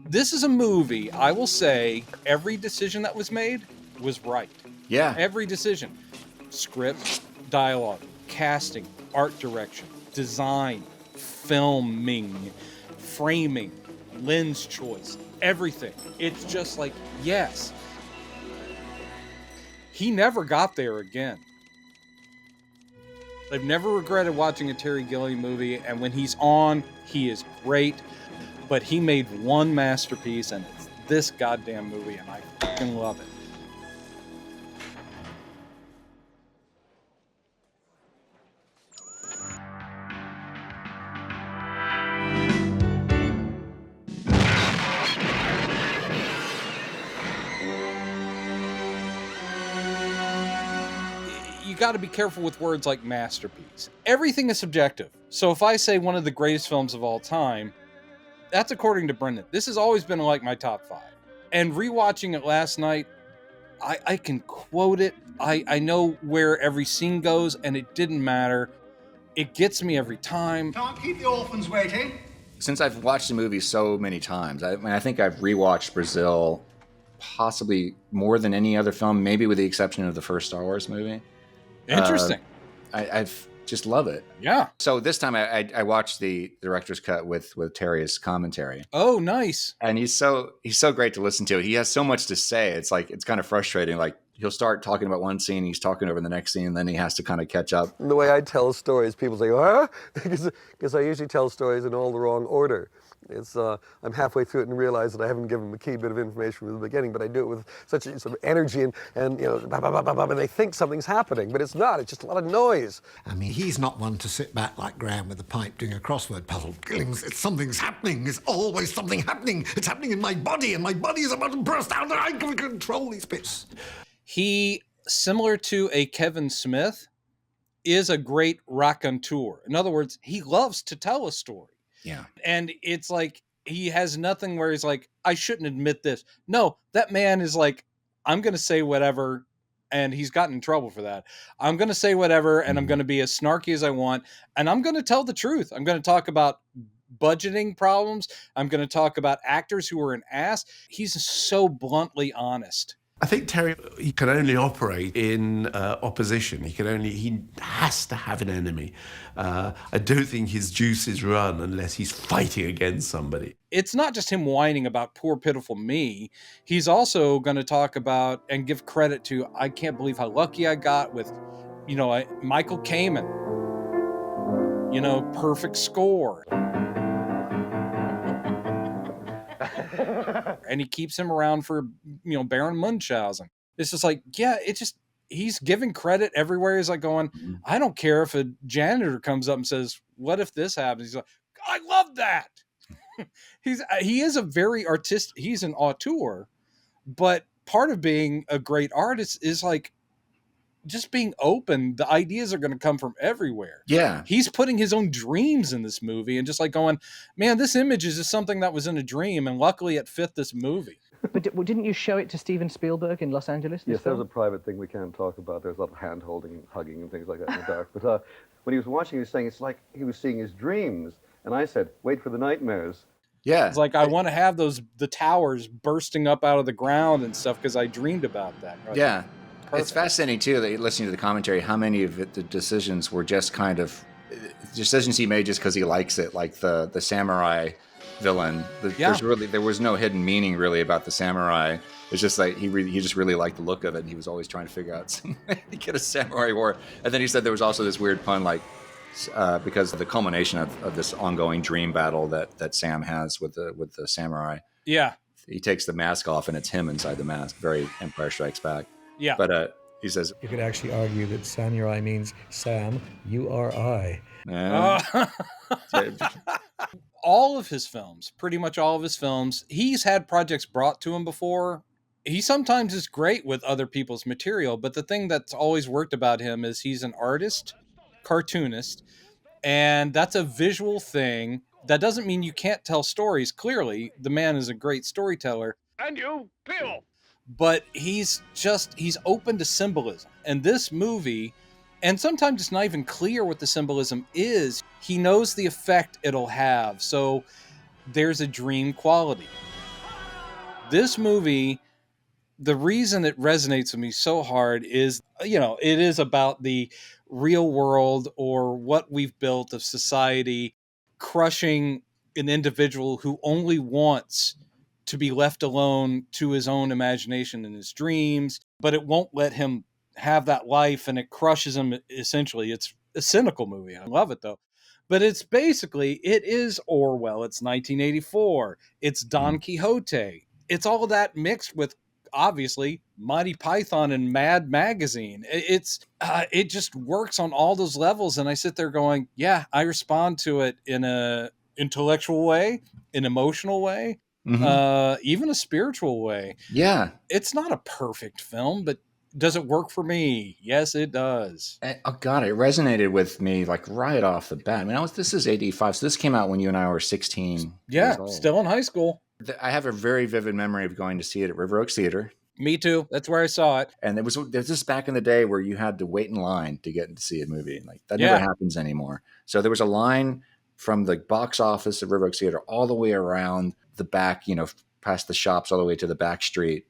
This is a movie, I will say, every decision that was made was right. Yeah. Every decision. Script, dialogue, casting, art direction, design, filming, framing, lens choice, everything. It's just like, yes. He never got there again. I've never regretted watching a Terry Gilliam movie, and when he's on, he is great. But he made one masterpiece, and it's this goddamn movie, and I fucking love it. You got to be careful with words like masterpiece. Everything is subjective. So if I say one of the greatest films of all time, that's according to Brendan. This has always been like my top 5. And rewatching it last night, I can quote it. I know where every scene goes, and it didn't matter. It gets me every time. Can't keep the orphans waiting. Since I've watched the movie so many times, I think I've rewatched Brazil possibly more than any other film, maybe with the exception of the first Star Wars movie. Interesting. I've just love it. Yeah. So this time I watched the director's cut with Terry's commentary. Oh, nice. And he's so great to listen to. He has so much to say. It's like, it's kind of frustrating. Like, he'll start talking about one scene, he's talking over the next scene, and then he has to kind of catch up. And the way I tell stories, people say, huh? Because I usually tell stories in all the wrong order. It's I'm halfway through it and realize that I haven't given them a key bit of information from the beginning, but I do it with such a sort of energy and you know, bah, bah, bah, bah, bah, and they think something's happening, but it's not. It's just a lot of noise. I mean, he's not one to sit back like Graham with a pipe doing a crossword puzzle. Gillings, something's happening. There's always something happening. It's happening in my body, and my body is about to burst out, and I can control these bits. He, similar to a Kevin Smith, is a great raconteur. In other words, he loves to tell a story. Yeah. And it's like, he has nothing where he's like, I shouldn't admit this. No, that man is like, I'm going to say whatever. And he's gotten in trouble for that. I'm going to say whatever, and I'm going to be as snarky as I want. And I'm going to tell the truth. I'm going to talk about budgeting problems. I'm going to talk about actors who are an ass. He's so bluntly honest. I think Terry, he can only operate in opposition. He has to have an enemy. I don't think his juices run unless he's fighting against somebody. It's not just him whining about poor, pitiful me. He's also going to talk about and give credit to, I can't believe how lucky I got with, Michael Kamen. Perfect score. And he keeps him around for, Baron Munchausen. It's just like, yeah, he's giving credit everywhere. He's like going, I don't care if a janitor comes up and says, what if this happens? He's like, I love that. He is a very he's an auteur, but part of being a great artist is like just being open. The ideas are going to come from everywhere. Yeah. He's putting his own dreams in this movie and just like going, man, this image is just something that was in a dream. And luckily it fit this movie. But didn't you show it to Steven Spielberg in Los Angeles? Yes, that was a private thing we can't talk about. There's a lot of hand-holding and hugging and things like that in the dark. But when he was watching, he was saying it's like he was seeing his dreams. And I said, wait for the nightmares. Yeah. It's like, I want to have the towers bursting up out of the ground and stuff because I dreamed about that. Right? Yeah. Perfect. It's fascinating, too, that listening to the commentary, how many of the decisions were just kind of decisions he made just because he likes it, like the samurai villain. There was no hidden meaning, really, about the samurai. It's just like he just really liked the look of it, and he was always trying to figure out some way to get a samurai war. And then he said there was also this weird pun, like, because of the culmination of this ongoing dream battle that Sam has with the samurai. Yeah. He takes the mask off, and it's him inside the mask. Very Empire Strikes Back. Yeah. But he says, you could actually argue that samurai means Sam, you are I. All of his films, pretty much all of his films, he's had projects brought to him before. He sometimes is great with other people's material, but the thing that's always worked about him is he's an artist, cartoonist, and that's a visual thing. That doesn't mean you can't tell stories. Clearly, the man is a great storyteller. And you, Bill. But he's open to symbolism. And this movie, and sometimes it's not even clear what the symbolism is, he knows the effect it'll have. So there's a dream quality. This movie, the reason it resonates with me so hard is, it is about the real world or what we've built of society crushing an individual who only wants to be left alone to his own imagination and his dreams, but it won't let him have that life, and it crushes him. Essentially, it's a cynical movie. I love it though. But it is Orwell. It's 1984. It's Don Quixote. It's all of that mixed with, obviously, Monty Python and Mad Magazine. It just works on all those levels, and I sit there going, yeah, I respond to it in a intellectual way, an emotional way, even a spiritual way. Yeah, it's not a perfect film, but does it work for me? Yes, it does. Oh God, it resonated with me like right off the bat. I mean, this is 85, so this came out when you and I were 16. Yeah, still in high school. I have a very vivid memory of going to see it at River Oaks Theater. Me too. That's where I saw it. And there was this back in the day where you had to wait in line to get to see a movie. Like that never happens anymore. So there was a line from the box office of River Oaks Theater all the way around the back, past the shops all the way to the back street.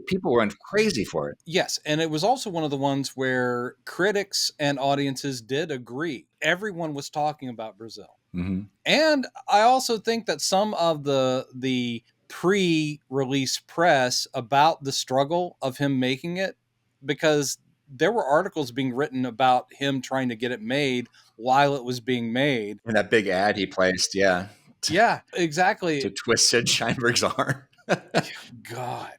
People went crazy for it. Yes, and it was also one of the ones where critics and audiences did agree. Everyone was talking about Brazil. Mm-hmm. And I also think that some of the pre-release press about the struggle of him making it, because there were articles being written about him trying to get it made while it was being made. And that big ad he placed, yeah. Yeah, exactly. To twist Sid Sheinberg's arm. God.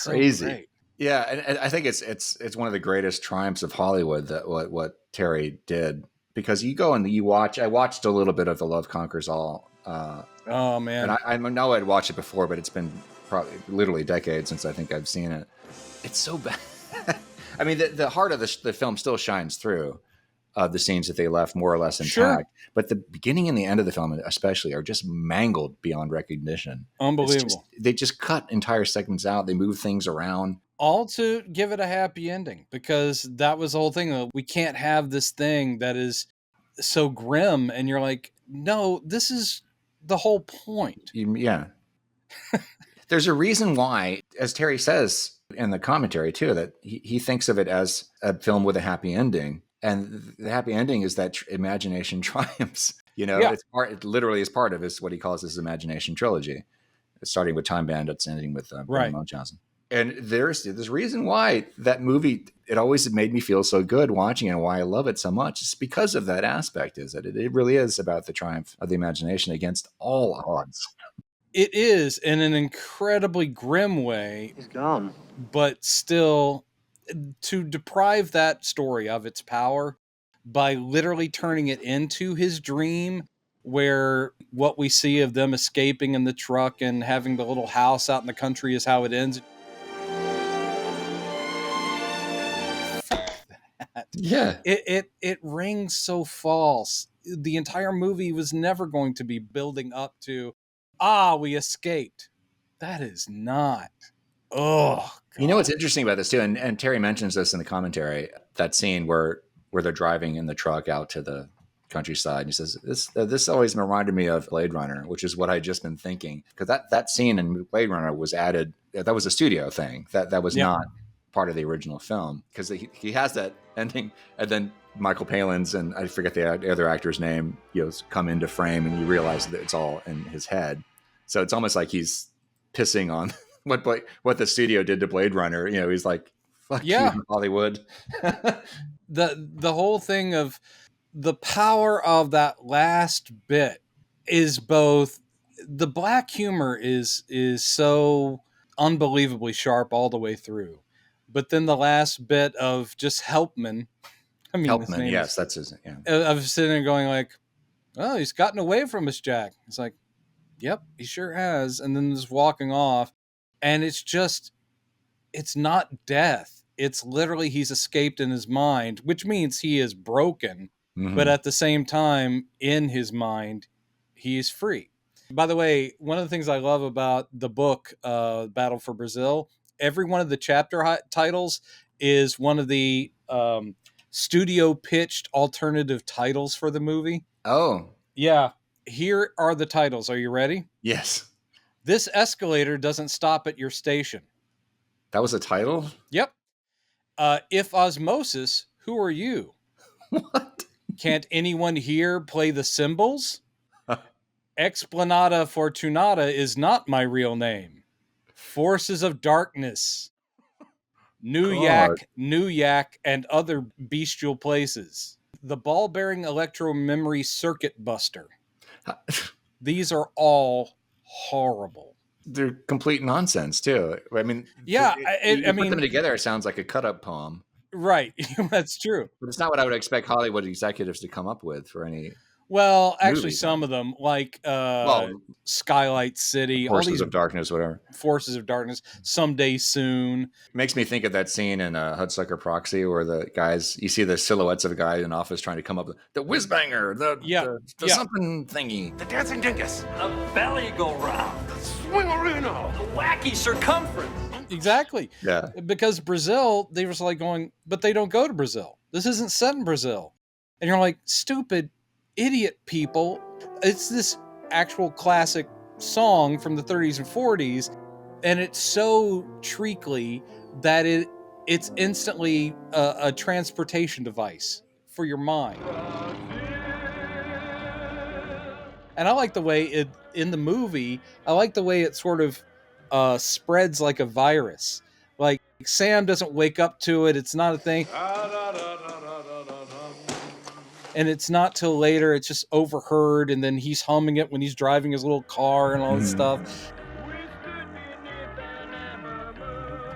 Crazy. So yeah, and I think it's one of the greatest triumphs of Hollywood that what Terry did, because you go and you watch. I watched a little bit of The Love Conquers All. Oh man, and I know I'd watched it before, but it's been probably literally decades since I think I've seen it. It's so bad. I mean, the heart of the film still shines through. The scenes that they left more or less intact, but the beginning and the end of the film especially are just mangled beyond recognition. Unbelievable. They just cut entire segments out. They move things around. All to give it a happy ending, because that was the whole thing. We can't have this thing that is so grim, and you're like, no, this is the whole point. Yeah. There's a reason why, as Terry says in the commentary too, that he thinks of it as a film with a happy ending. And the happy ending is that imagination triumphs. It literally is part of what he calls his imagination trilogy, starting with Time Bandits, ending with Munchausen. And there's reason why that movie, it always made me feel so good watching it, and why I love it so much. It's because of that aspect, is that it really is about the triumph of the imagination against all odds. It is, in an incredibly grim way. He's gone. But still, to deprive that story of its power by literally turning it into his dream, where what we see of them escaping in the truck and having the little house out in the country is how it ends. Fuck that. Yeah. It rings so false. The entire movie was never going to be building up to, we escaped. That is not. Oh, God. What's interesting about this too, and Terry mentions this in the commentary, that scene where they're driving in the truck out to the countryside. And he says, this always reminded me of Blade Runner, which is what I'd just been thinking. Because that scene in Blade Runner was added, that was a studio thing. That was not part of the original film. Because he has that ending, and then Michael Palin's, and I forget the other actor's name, come into frame, and you realize that it's all in his head. So it's almost like he's pissing on what the studio did to Blade Runner. He's like, fuck you, Hollywood. The whole thing of the power of that last bit is both, the black humor is so unbelievably sharp all the way through, but then the last bit of just Helpman. I mean, Helpman, yes, that's his. Yeah. Of sitting there going like, oh, he's gotten away from us, Jack. It's like, yep, he sure has. And then just walking off. And it's not death. It's literally he's escaped in his mind, which means he is broken. Mm-hmm. But at the same time, in his mind, he is free. By the way, one of the things I love about the book, Battle for Brazil, every one of the chapter titles is one of the studio pitched alternative titles for the movie. Oh. Yeah. Here are the titles. Are you ready? Yes. This escalator doesn't stop at your station. That was a title? Yep. If osmosis, who are you? What? Can't anyone here play the cymbals? Explanata Fortunata is not my real name. Forces of Darkness. New Yak, and other bestial places. The ball-bearing electro-memory circuit buster. These are all horrible. They're complete nonsense, too. I mean, yeah, I mean, put them together, it sounds like a cut-up poem. Right, that's true. But it's not what I would expect Hollywood executives to come up with for any... Well, actually, some of them, like Skylight City, Forces all these of Darkness, whatever. Forces of Darkness, Someday Soon. Makes me think of that scene in Hudsucker Proxy where the guys, you see the silhouettes of a guy in an office trying to come up with the whiz-banger, the something thingy. The dancing dingus. The belly go round. The swing-a-rino. The wacky circumference. Exactly. Yeah. Because Brazil, they were like going, but they don't go to Brazil. This isn't set in Brazil. And you're like, stupid idiot people. It's this actual classic song from the 30s and 40s, and it's so treacly that it's instantly a transportation device for your mind. And I like the way in the movie, I like the way it sort of spreads like a virus. Like Sam doesn't wake up to it. It's not a thing. And it's not till later, it's just overheard, and then he's humming it when he's driving his little car and all this stuff.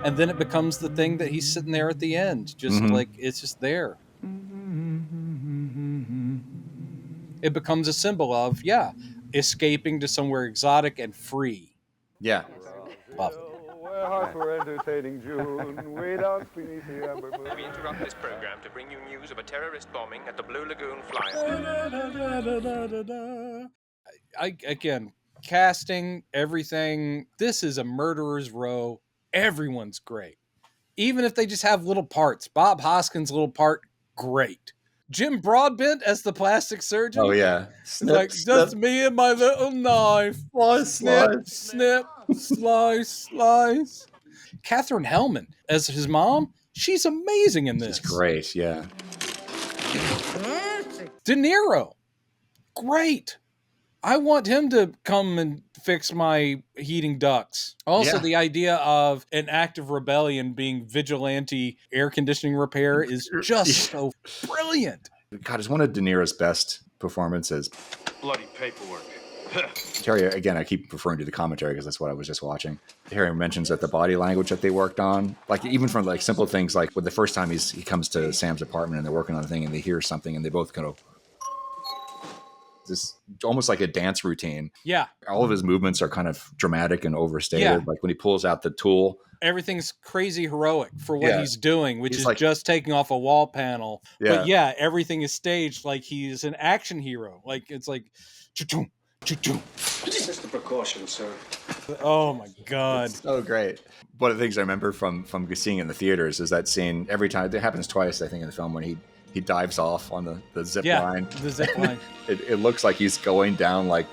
And then it becomes the thing that he's sitting there at the end. Just like, it's just there. It becomes a symbol of, escaping to somewhere exotic and free. Yeah. Love it. For entertaining June, way down beneath the amber moon. We interrupt this program to bring you news of a terrorist bombing at the Blue Lagoon Flyer. Again, casting, everything. This is a murderer's row. Everyone's great. Even if they just have little parts. Bob Hoskins' little part, great. Jim Broadbent as the plastic surgeon. Oh, yeah. Snip, like, snip. Just me and my little knife. Snip, snip, slice, slice. Katherine Hellman as his mom. She's amazing in this. She's great, yeah. DeNiro. Great. I want him to come and fix my heating ducts. Also, the idea of an act of rebellion being vigilante air conditioning repair is just so brilliant. God, it's one of De Niro's best performances. Bloody paperwork. Terry, again, I keep referring to the commentary because that's what I was just watching. Terry mentions that the body language that they worked on, like even from like simple things like when the first time he comes to Sam's apartment and they're working on a thing and they hear something and they both kind of this almost like a dance routine. Yeah. All of his movements are kind of dramatic and overstated. Yeah. Like when he pulls out the tool. Everything's crazy heroic for what he's doing, which is like, just taking off a wall panel. Yeah. But everything is staged like he's an action hero. Like it's like choo-choo, choo-choo. Just a precaution, sir. Oh my God. It's so great. One of the things I remember from seeing in the theaters is that scene every time. It happens twice, I think, in the film when he dives off on the zip line. The zip line. It looks like he's going down like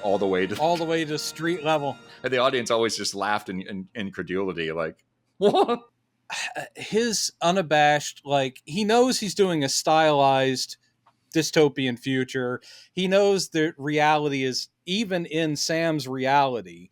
all the way to street level. And the audience always just laughed in incredulity, like, what? His unabashed, like, he knows he's doing a stylized dystopian future. He knows that reality is, even in Sam's reality,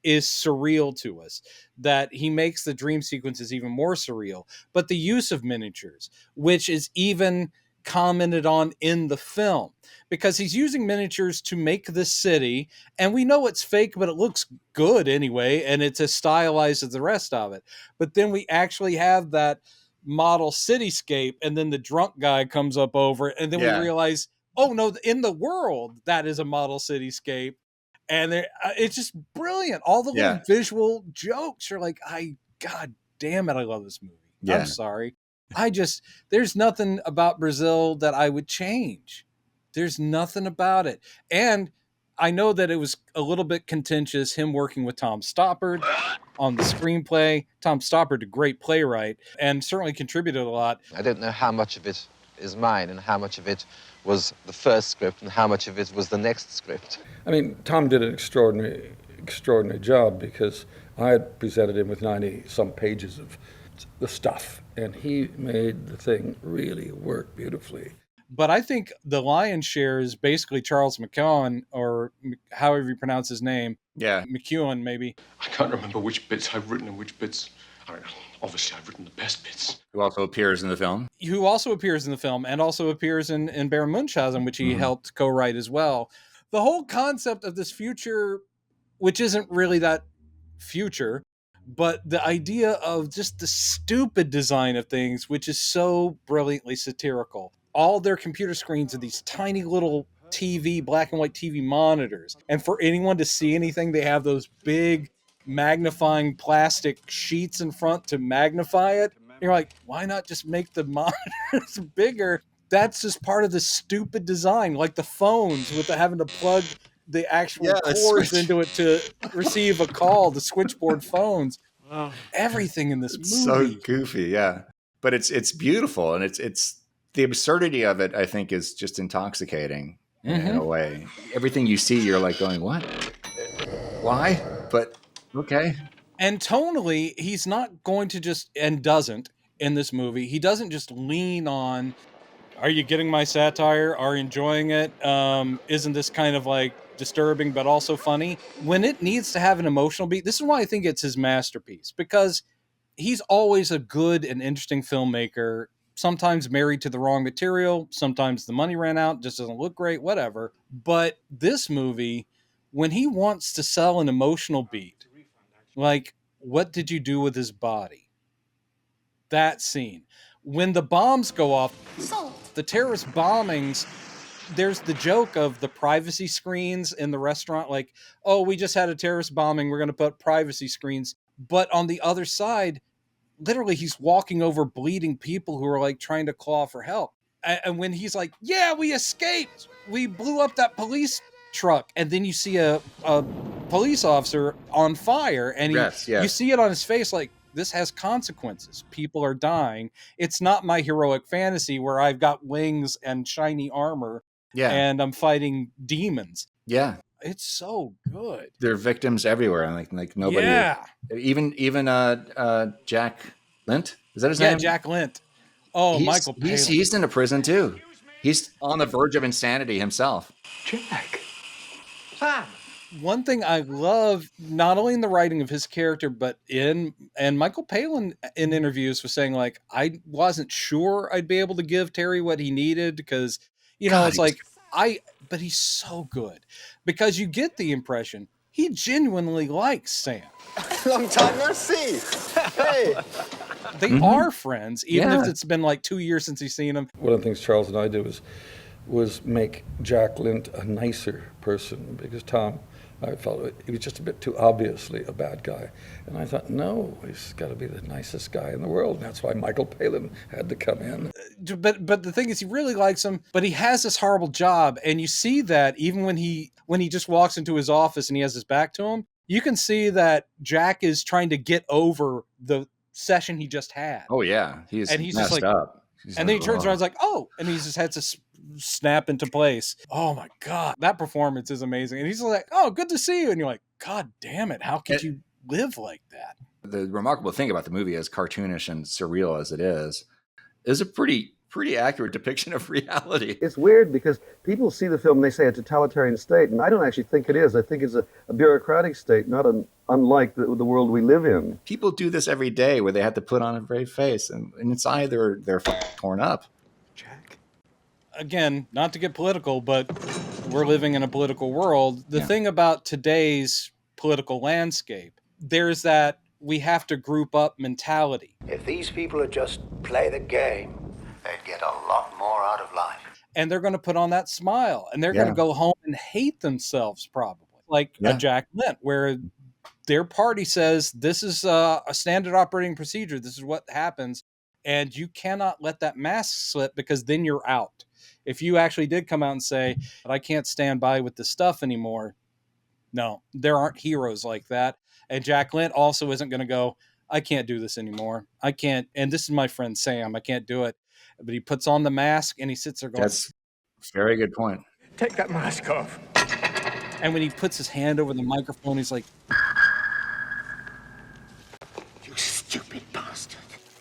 is surreal to us, that he makes the dream sequences even more surreal. But the use of miniatures, which is even commented on in the film, because he's using miniatures to make this city, and we know it's fake, but it looks good anyway, and it's as stylized as the rest of it. But then we actually have that model cityscape, and then the drunk guy comes up over it, and then we realize, oh no, in the world, that is a model cityscape. And it's just brilliant. All the little visual jokes are like, God damn it, I love this movie. Yeah. I'm sorry. There's nothing about Brazil that I would change. There's nothing about it. And I know that it was a little bit contentious, him working with Tom Stoppard on the screenplay. Tom Stoppard, a great playwright, and certainly contributed a lot. I don't know how much of it is mine and how much of it was the first script and how much of it was the next script. I mean, Tom did an extraordinary extraordinary job, because I had presented him with 90-some pages of the stuff, and he made the thing really work beautifully. But I think the lion's share is basically Charles McKeown, or however you pronounce his name. Yeah. McEwen, maybe. I can't remember which bits I've written and which bits... I mean, obviously, I've written the best bits. Who also appears in the film. Who also appears in the film, and also appears in Baron Munchausen, which he helped co-write as well. The whole concept of this future, which isn't really that future, but the idea of just the stupid design of things, which is so brilliantly satirical. All their computer screens are these tiny little TV, black and white TV monitors. And for anyone to see anything, they have those big magnifying plastic sheets in front to magnify it. You're like, why not just make the monitors bigger? That's just part of the stupid design, like the phones with having to plug the actual cords into it to receive a call, the switchboard phones. Everything in this movie. So goofy, yeah. But it's beautiful, and it's the absurdity of it, I think, is just intoxicating in a way. Everything you see, you're like going, what? Why? But okay. And tonally, he's not going to just, and doesn't in this movie, he doesn't just lean on, are you getting my satire? Are you enjoying it? Isn't this kind of like disturbing but also funny? When it needs to have an emotional beat, this is why I think it's his masterpiece, because he's always a good and interesting filmmaker, sometimes married to the wrong material, sometimes the money ran out, just doesn't look great, whatever. But this movie, when he wants to sell an emotional beat, like, what did you do with his body? That scene. When the bombs go off, the terrorist bombings, there's the joke of the privacy screens in the restaurant, like, oh, we just had a terrorist bombing, we're going to put privacy screens. But on the other side, literally, he's walking over bleeding people who are like trying to claw for help. And when he's like, yeah, we escaped, we blew up that police truck, and then you see a police officer on fire, and you see it on his face, like, this has consequences. People are dying. It's not my heroic fantasy where I've got wings and shiny armor and I'm fighting demons. Yeah. It's so good. There are victims everywhere. Like nobody. Yeah. Even Jack Lint. Is that his name? Yeah, Jack Lint. Oh, Michael Palin. He's in a prison too. He's on the verge of insanity himself. Jack. One thing I love, not only in the writing of his character, but and Michael Palin in interviews was saying, like, I wasn't sure I'd be able to give Terry what he needed, because, it's like, but he's so good, because you get the impression he genuinely likes Sam. Long time no see. Hey. They are friends, even if it's been like 2 years since he's seen him. One of the things Charles and I did was make Jack Lint a nicer person, because Tom, I felt he was just a bit too obviously a bad guy. And I thought, no, he's got to be the nicest guy in the world. And that's why Michael Palin had to come in. But the thing is, he really likes him, but he has this horrible job. And you see that even when he just walks into his office and he has his back to him, you can see that Jack is trying to get over the session he just had. Oh, yeah. He's messed just like, up. And then he turns around and is like, oh, and he just has to snap into place. Oh my God, that performance is amazing. And he's like, oh, good to see you. And you're like, God damn it, how could you live like that? The remarkable thing about the movie, as cartoonish and surreal as it is a pretty accurate depiction of reality. It's weird because people see the film and they say a totalitarian state, and I don't actually think it is. I think it's a bureaucratic state, not unlike the world we live in. People do this every day where they have to put on a brave face, and inside they're torn up. Again, not to get political, but we're living in a political world. The thing about today's political landscape, there's that we have to group up mentality. If these people would just play the game, they'd get a lot more out of life. And they're going to put on that smile, and they're going to go home and hate themselves, probably. Like a Jack Lint, where their party says, this is a standard operating procedure. This is what happens. And you cannot let that mask slip, because then you're out. If you actually did come out and say, I can't stand by with this stuff anymore, no, there aren't heroes like that. And Jack Lint also isn't going to go, I can't do this anymore. I can't. And this is my friend Sam. I can't do it. But he puts on the mask and he sits there going, That's a very good point. Take that mask off. And when he puts his hand over the microphone, he's like, You stupid bastard.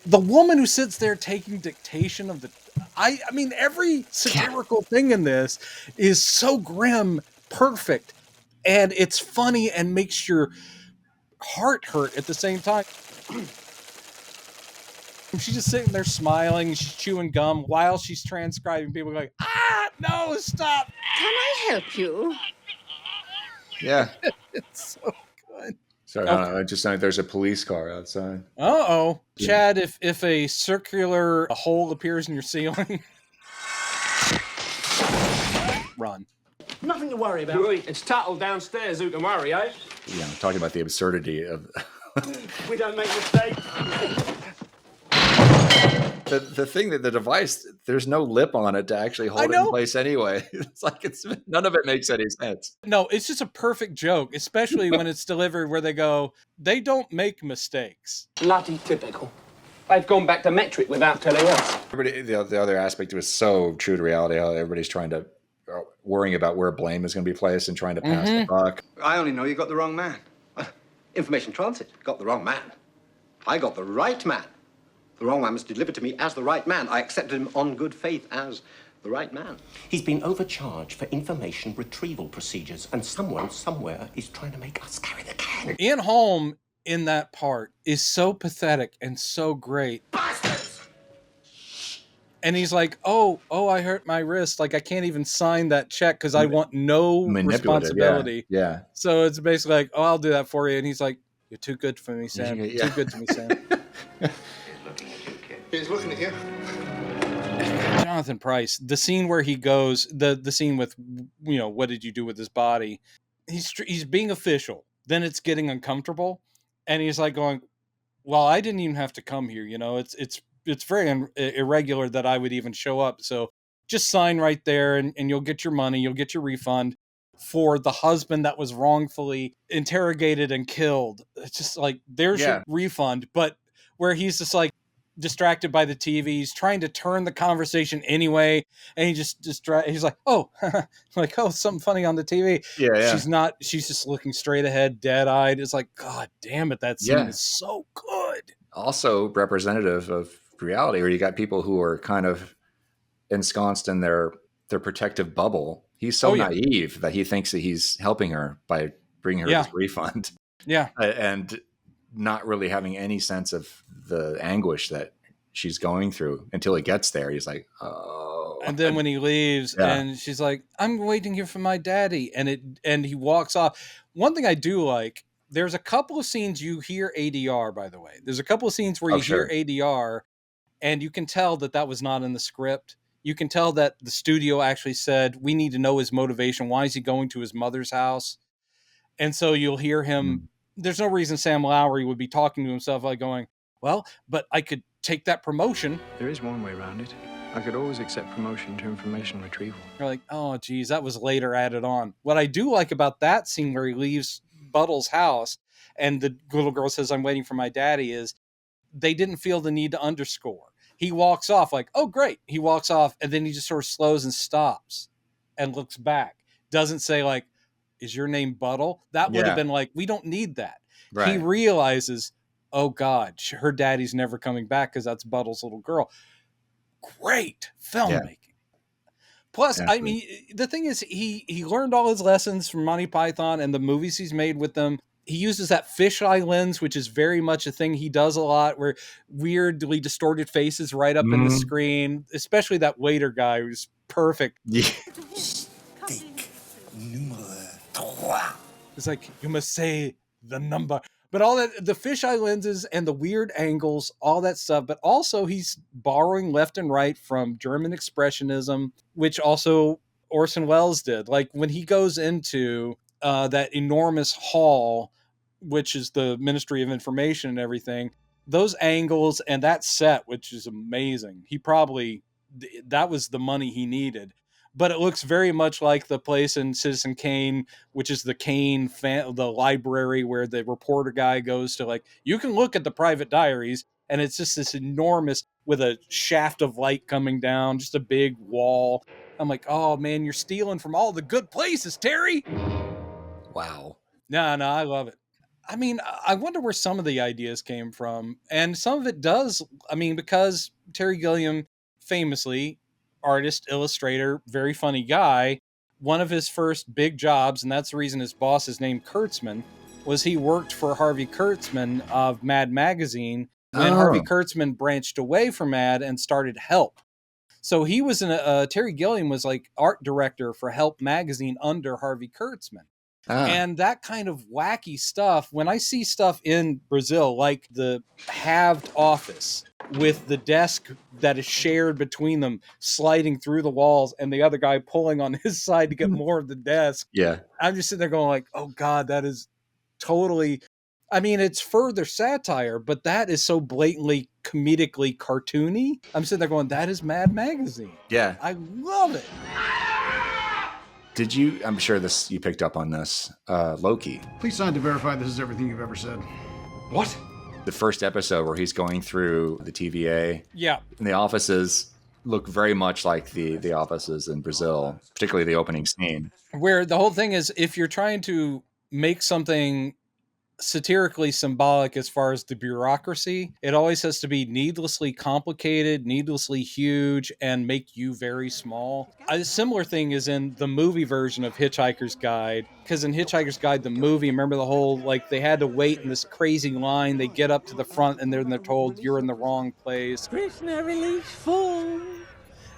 the woman who sits there taking dictation of the, I mean, every satirical thing in this is so grim, perfect, and it's funny and makes your heart hurt at the same time. She's just sitting there smiling, she's chewing gum while she's transcribing. People going, no, stop. Can I help you? Yeah. It's so good. Sorry, I just know there's a police car outside. Uh-oh. Chad, if a circular hole appears in your ceiling, run. Nothing to worry about. It's Tuttle downstairs who can worry, eh? Yeah, I'm talking about the absurdity of... We don't make mistakes. The thing that the device, there's no lip on it to actually hold it in place anyway. It's like none of it makes any sense. No, it's just a perfect joke, especially when it's delivered where they go, they don't make mistakes. Bloody typical. They've gone back to metric without telling us. The other aspect was so true to reality, how everybody's trying to, worrying about where blame is going to be placed and trying to pass the buck. I only know you got the wrong man. Information transit, got the wrong man. I got the right man. The wrong man was delivered to me as the right man. I accepted him on good faith as the right man. He's been overcharged for information retrieval procedures, and someone somewhere is trying to make us carry the can. Ian Holm in that part is so pathetic and so great. Bastards! And he's like, oh, I hurt my wrist. Like, I can't even sign that check because I want no responsibility. Yeah. So it's basically like, I'll do that for you. And he's like, you're too good for me, Sam. Yeah. Too good to me, Sam. He's looking at you. Jonathan Pryce, the scene where he goes, the scene with, what did you do with his body? He's being official. Then it's getting uncomfortable. And he's like going, well, I didn't even have to come here. It's very irregular that I would even show up. So just sign right there and you'll get your money. You'll get your refund for the husband that was wrongfully interrogated and killed. It's just like, there's your refund. But where he's just like distracted by the TV, he's trying to turn the conversation anyway. And he just he's like, something funny on the TV. Yeah. She's just looking straight ahead, dead eyed. It's like, God damn it. That scene is so good. Also representative of reality, where you got people who are kind of ensconced in their protective bubble. He's so naive that he thinks that he's helping her by bringing her this refund. Yeah. And not really having any sense of the anguish that she's going through until he gets there. He's like, oh. And then when he leaves and she's like, I'm waiting here for my daddy. And he walks off. One thing I do like, there's a couple of scenes you hear ADR, by the way. There's a couple of scenes where you hear ADR and you can tell that was not in the script. You can tell that the studio actually said, we need to know his motivation. Why is he going to his mother's house? And so you'll hear him. There's no reason Sam Lowry would be talking to himself like going, well, but I could take that promotion. There is one way around it. I could always accept promotion to information retrieval. You're like, oh, geez, that was later added on. What I do like about that scene where he leaves Buttle's house and the little girl says, I'm waiting for my daddy, is they didn't feel the need to underscore. He walks off like, oh, great. He walks off and then he just sort of slows and stops and looks back. Doesn't say like, is your name Buttle? That would have been like, we don't need that. Right. He realizes, oh God, her daddy's never coming back because that's Buttle's little girl. Great filmmaking. Plus, I mean, the thing is, he learned all his lessons from Monty Python and the movies he's made with them. He uses that fisheye lens, which is very much a thing he does a lot, where weirdly distorted faces right up in the screen, especially that waiter guy who's perfect. Yeah. It's like, you must say the number. But all that, the fisheye lenses and the weird angles, all that stuff. But also he's borrowing left and right from German Expressionism, which also Orson Welles did. Like when he goes into that enormous hall, which is the Ministry of Information and everything, those angles and that set, which is amazing. That was the money he needed. But it looks very much like the place in Citizen Kane, which is the Kane the library where the reporter guy goes to, like, you can look at the private diaries, and it's just this enormous, with a shaft of light coming down, just a big wall. I'm like, oh man, you're stealing from all the good places, Terry. Wow. No, I love it. I mean, I wonder where some of the ideas came from. And some of it does, I mean, because Terry Gilliam, famously, artist, illustrator, very funny guy, one of his first big jobs, and that's the reason his boss is named Kurtzman, was he worked for Harvey Kurtzman of Mad Magazine when Harvey Kurtzman branched away from Mad and started Help. So he was Terry Gilliam was like art director for Help magazine under Harvey Kurtzman. And that kind of wacky stuff, when I see stuff in Brazil, like the halved office with the desk that is shared between them sliding through the walls and the other guy pulling on his side to get more of the desk. Yeah. I'm just sitting there going like, oh God, that is totally, I mean, it's further satire, but that is so blatantly comedically cartoony. I'm sitting there going, that is Mad Magazine. Yeah. I love it. Did you, I'm sure you picked up on this, Loki. Please sign to verify this is everything you've ever said. What? The first episode where he's going through the TVA. Yeah. And the offices look very much like the offices in Brazil, particularly the opening scene. Where the whole thing is, if you're trying to make something satirically symbolic as far as the bureaucracy, it always has to be needlessly complicated, needlessly huge, and make you very small. A similar thing is in the movie version of Hitchhiker's Guide, because in Hitchhiker's Guide, the movie, remember the whole, like, they had to wait in this crazy line, they get up to the front and they're told you're in the wrong place. Krishna release full.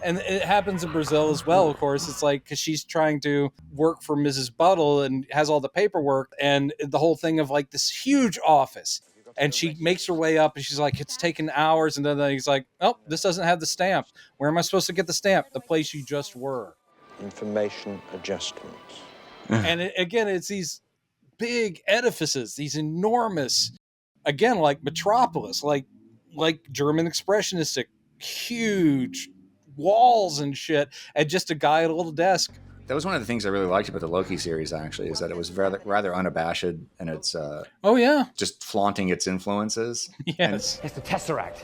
And it happens in Brazil as well, of course. It's like, because she's trying to work for Mrs. Buttle and has all the paperwork and the whole thing of like this huge office. And she makes her way up and she's like, it's taken hours. And then he's like, oh, this doesn't have the stamp. Where am I supposed to get the stamp? The place you just were. Information adjustments. And again, it's these big edifices, these enormous, again, like Metropolis, like German expressionistic, huge walls and shit, and just a guy at a little desk. That was one of the things I really liked about the Loki series, actually, is that it was rather unabashed in its just flaunting its influences. Yes. It's the Tesseract.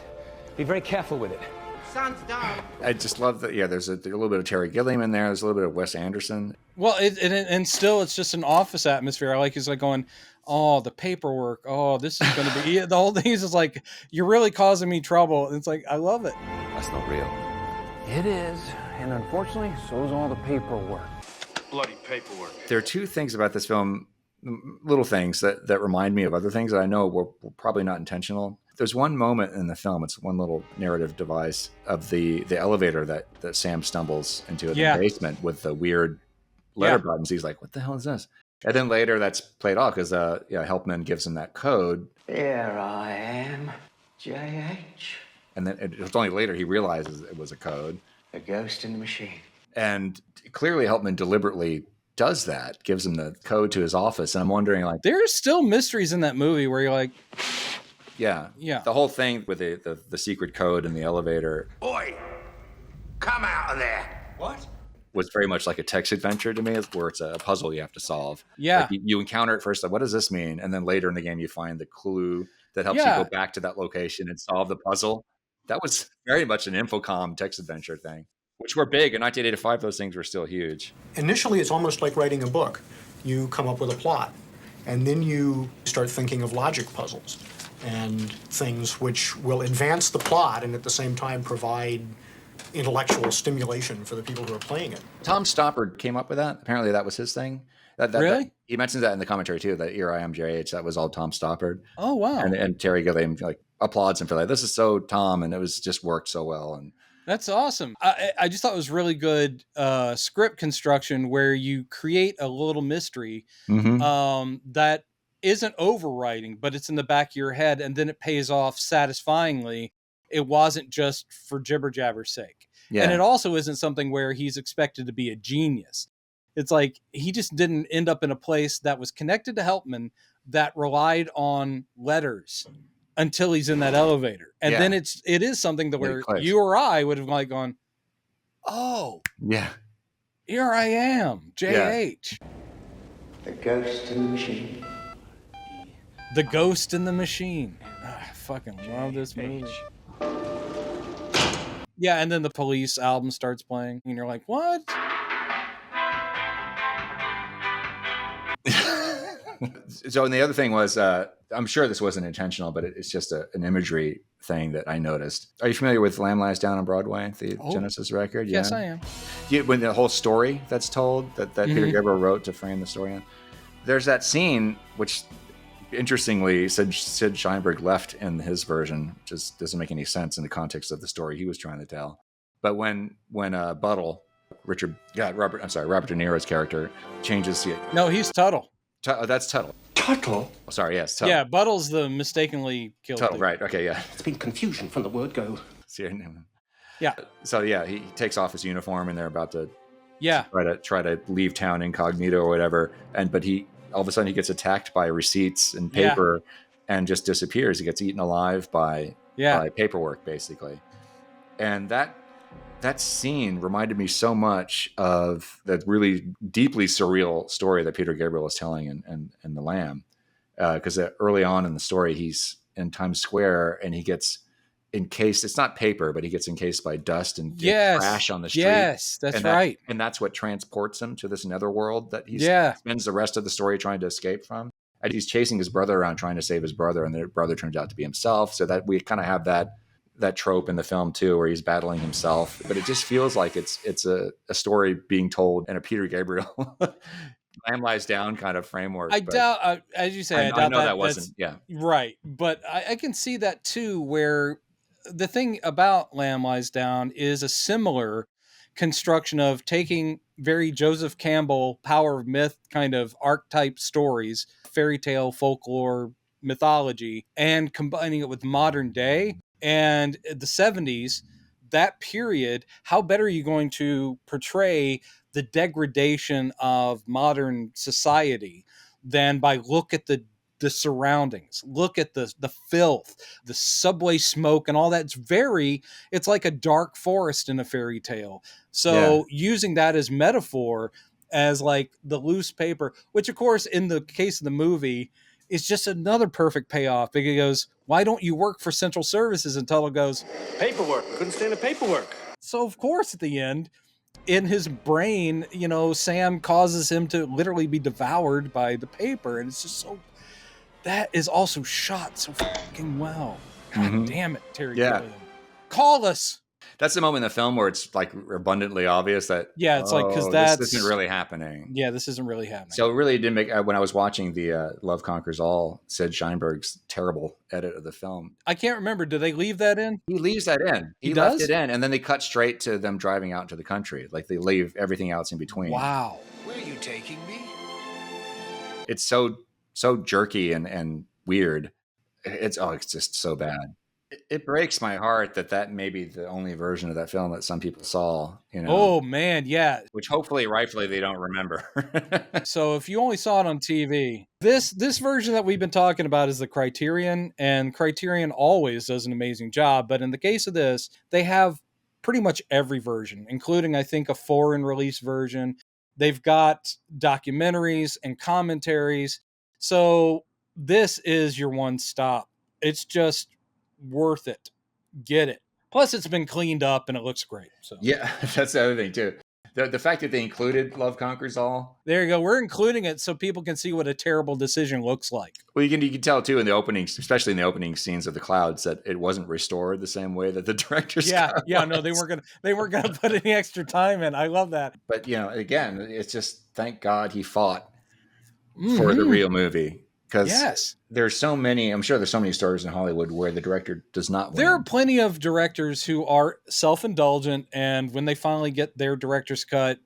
Be very careful with it. Sun's down. I just love that. Yeah, there's a little bit of Terry Gilliam in there. There's a little bit of Wes Anderson. Well, and still, it's just an office atmosphere. I like it's like going, oh, the paperwork. Oh, this is going to be the whole thing is just like, you're really causing me trouble. And it's like, I love it. That's not real. It is, and unfortunately, so is all the paperwork. Bloody paperwork. There are two things about this film, little things that remind me of other things that I know were probably not intentional. There's one moment in the film, it's one little narrative device of the elevator that Sam stumbles into in the basement with the weird letter buttons. He's like, what the hell is this? And then later that's played off because Helpman gives him that code. Here I am, J.H. And then it was only later he realizes it was a code. A ghost in the machine. And clearly Helpman deliberately does that, gives him the code to his office. And I'm wondering, like... There's still mysteries in that movie where you're like... Yeah. The whole thing with the secret code in the elevator... Oi! Come out of there! What? Was very much like a text adventure to me, where it's a puzzle you have to solve. Yeah. Like you encounter it first, like, what does this mean? And then later in the game, you find the clue that helps you go back to that location and solve the puzzle. That was very much an Infocom text adventure thing, which were big. In 1985, those things were still huge. Initially, it's almost like writing a book. You come up with a plot, and then you start thinking of logic puzzles and things which will advance the plot and at the same time provide intellectual stimulation for the people who are playing it. Tom Stoppard came up with that. Apparently that was his thing. Really? He mentions that in the commentary too, that Here I Am JH, that was all Tom Stoppard. Oh, wow. And Terry Gilliam applauds him for that. This is so Tom, and it was just worked so well. And that's awesome. I just thought it was really good script construction where you create a little mystery that isn't overwriting, but it's in the back of your head, and then it pays off satisfyingly. It wasn't just for jibber jabber's sake. Yeah. And it also isn't something where he's expected to be a genius. It's like he just didn't end up in a place that was connected to Helpman that relied on letters until he's in that elevator. And then it is something that where you or I would have like gone, oh, yeah, here I am, JH. The ghost in the machine. The Ghost in the Machine. I fucking love this movie. Yeah, and then the Police album starts playing, and you're like, what? So, and the other thing was, I'm sure this wasn't intentional, but it's just an imagery thing that I noticed. Are you familiar with Lamb Lies Down on Broadway, the Genesis record? Yes, I am. When the whole story that's told that Peter Gabriel wrote to frame the story in, there's that scene, which interestingly, Sid Sheinberg left in his version, just doesn't make any sense in the context of the story he was trying to tell. But when Buttle, Robert De Niro's character changes. No, he's Tuttle. That's Tuttle. Tuttle? Oh, sorry, yes, Tuttle. Yeah, Buttle's the mistakenly killed Tuttle, dude. right, okay, yeah. It's been confusion from the word go. Yeah. So yeah, he takes off his uniform and they're about to try to leave town incognito or whatever. But he all of a sudden he gets attacked by receipts and paper and just disappears. He gets eaten alive by paperwork, basically. And that scene reminded me so much of that really deeply surreal story that Peter Gabriel was telling in The Lamb. Because early on in the story, he's in Times Square and he gets encased. It's not paper, but he gets encased by dust and trash on the street. Yes, that's right. And that's what transports him to this netherworld that he spends the rest of the story trying to escape from. And he's chasing his brother around trying to save his brother, and the brother turns out to be himself. So that we kind of have that trope in the film too, where he's battling himself. But it just feels like it's a story being told in a Peter Gabriel Lamb Lies Down kind of framework. I doubt, as you say, I doubt that wasn't. Yeah, right. But I can see that too, where the thing about Lamb Lies Down is a similar construction of taking very Joseph Campbell Power of Myth kind of archetype stories, fairy tale, folklore, mythology, and combining it with modern day. And the 70s, that period, how better are you going to portray the degradation of modern society than by look at the surroundings, look at the filth, the subway smoke and all that. It's like a dark forest in a fairy tale. So using that as metaphor, as like the loose paper, which of course in the case of the movie is just another perfect payoff, because he goes, why don't you work for Central Services? And Tuttle goes, Paperwork. Couldn't stand the paperwork. So of course at the end, in his brain, Sam causes him to literally be devoured by the paper. And it's just so, that is also shot so fucking well. God damn it, Terry Gilliam. Call us. That's the moment in the film where it's like abundantly obvious that it's like, because this isn't really happening. Yeah, this isn't really happening. So it really didn't make, when I was watching the Love Conquers All, Sid Sheinberg's terrible edit of the film. I can't remember. Did they leave that in? He leaves that in. He left it in, and then they cut straight to them driving out into the country. Like they leave everything else in between. Wow. Where are you taking me? It's so jerky and weird. It's just so bad. It breaks my heart that may be the only version of that film that some people saw, Oh man, yeah. Which hopefully, rightfully, they don't remember. So if you only saw it on TV, this version that we've been talking about is the Criterion, and Criterion always does an amazing job. But in the case of this, they have pretty much every version, including, I think, a foreign release version. They've got documentaries and commentaries. So this is your one stop. It's just worth it. Get it. Plus it's been cleaned up and it looks great. So yeah, that's the other thing too. The fact that they included Love Conquers All. There you go. We're including it so people can see what a terrible decision looks like. Well, you can tell too in the openings, especially in the opening scenes of the clouds, that it wasn't restored the same way that the director's cut was. No, they weren't gonna put any extra time in. I love that. But again, it's just thank God he fought for the real movie. Because there's so many, I'm sure there's so many stories in Hollywood where the director does not win. There are plenty of directors who are self-indulgent, and when they finally get their director's cut,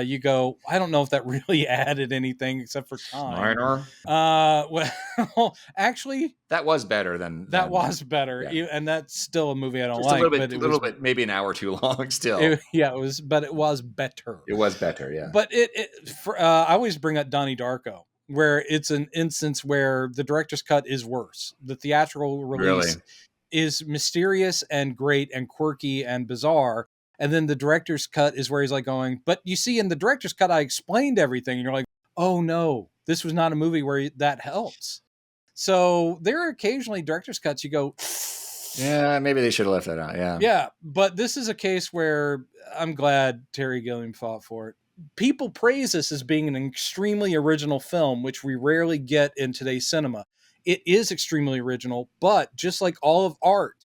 you go, I don't know if that really added anything except for time. Well, actually, that was better than that was better, and that's still a movie I don't just like. A little bit, maybe an hour too long. Still, it was better. It was better, yeah. But I always bring up Donnie Darko, where it's an instance where the director's cut is worse. The theatrical release is mysterious and great and quirky and bizarre. And then the director's cut is where he's like going, but you see, in the director's cut, I explained everything. And you're like, oh no, this was not a movie where that helps. So there are occasionally director's cuts you go, yeah, maybe they should have left that out. Yeah. Yeah. But this is a case where I'm glad Terry Gilliam fought for it. people praise this as being an extremely original film, which we rarely get in today's cinema. It is extremely original, but just like all of art,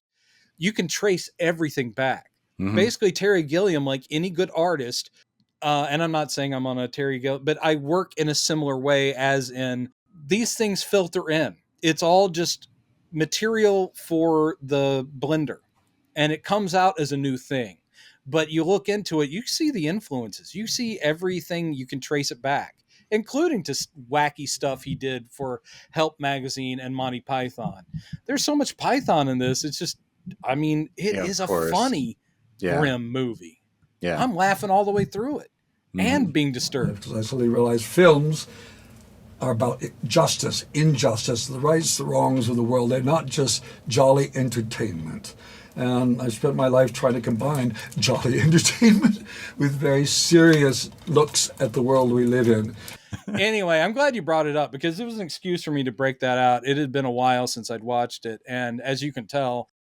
you can trace everything back. Mm-hmm. Basically, Terry Gilliam, like any good artist, and I'm not saying I'm on a Terry Gilliam, but I work in a similar way, as in these things filter in. It's all just material for the blender, and it comes out as a new thing. But you look into it, you see the influences, you see everything, you can trace it back, including to wacky stuff he did for Help Magazine and Monty Python. There's so much Python in this. It's just, I mean, it is a funny, grim movie. Yeah. I'm laughing all the way through it and being disturbed. Because I suddenly realized films are about justice, injustice, the rights, the wrongs of the world. They're not just jolly entertainment. And I spent my life trying to combine jolly entertainment with very serious looks at the world we live in. Anyway, I'm glad you brought it up, because it was an excuse for me to break that out. It had been a while since I'd watched it. And as you can tell,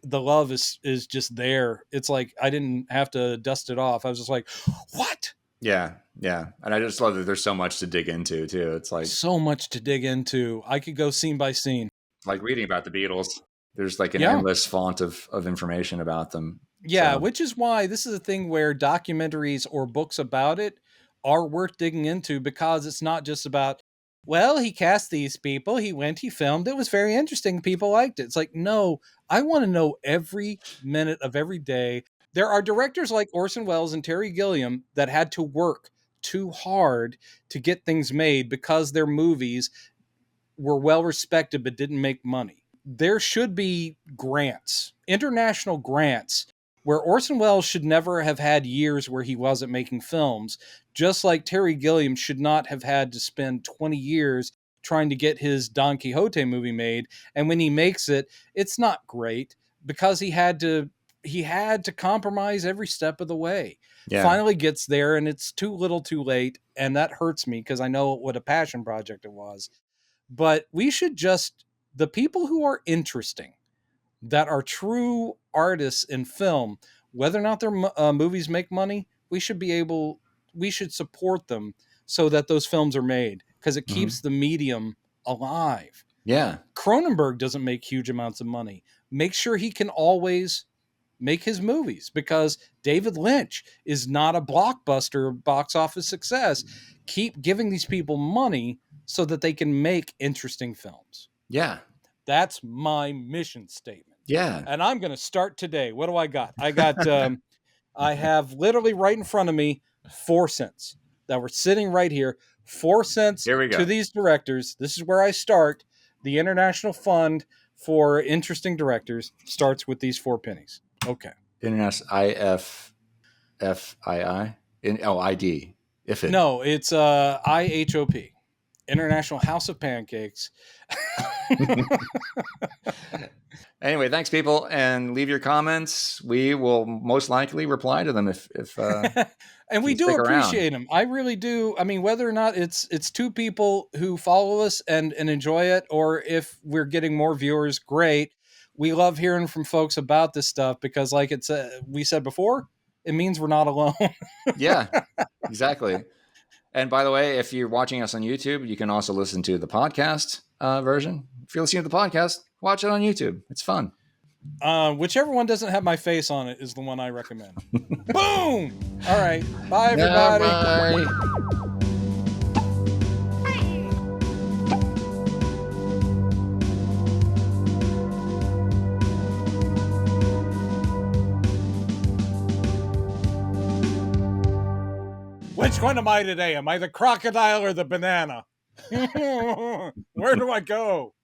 the love is just there. It's like I didn't have to dust it off. I was just like, what? Yeah. Yeah. And I just love that there's so much to dig into too. It's like so much to dig into. I could go scene by scene. Like reading about the Beatles. There's like an endless font of information about them. Yeah, so. Which is why this is a thing where documentaries or books about it are worth digging into, because it's not just about, well, he cast these people, he went, he filmed, it was very interesting, people liked it. It's like, no, I want to know every minute of every day. There are directors like Orson Welles and Terry Gilliam that had to work too hard to get things made because their movies were well respected but didn't make money. There should be grants, international grants, where Orson Welles should never have had years where he wasn't making films, just like Terry Gilliam should not have had to spend 20 years trying to get his Don Quixote movie made. And when he makes it, it's not great because he had to compromise every step of the way. Yeah. Finally gets there, and it's too little too late. And that hurts me because I know what a passion project it was. But we should just, the people who are interesting, that are true artists in film, whether or not their movies make money, we should support them so that those films are made, because it keeps the medium alive. Yeah. Cronenberg doesn't make huge amounts of money. Make sure he can always make his movies, because David Lynch is not a blockbuster box office success. Keep giving these people money so that they can make interesting films. Yeah. That's my mission statement. Yeah. And I'm going to start today. What do I got? I got, I have literally right in front of me 4 cents that were sitting right here. 4 cents Here we go. To these directors. This is where I start. The International Fund for Interesting Directors starts with these 4 pennies. Okay. International ID. If it. No, it's IHOP. International House of Pancakes. Anyway, thanks, people, and leave your comments. We will most likely reply to them if and we do appreciate them. I really do. I mean, whether or not it's 2 people who follow us and enjoy it, or if we're getting more viewers, great. We love hearing from folks about this stuff, because like we said before, it means we're not alone. Yeah, exactly. And by the way, if you're watching us on YouTube, you can also listen to the podcast version. If you're listening to the podcast, watch it on YouTube. It's fun. Whichever one doesn't have my face on it is the one I recommend. Boom! All right. Bye, everybody. Yeah, bye. Which one am I today? Am I the crocodile or the banana? Where do I go?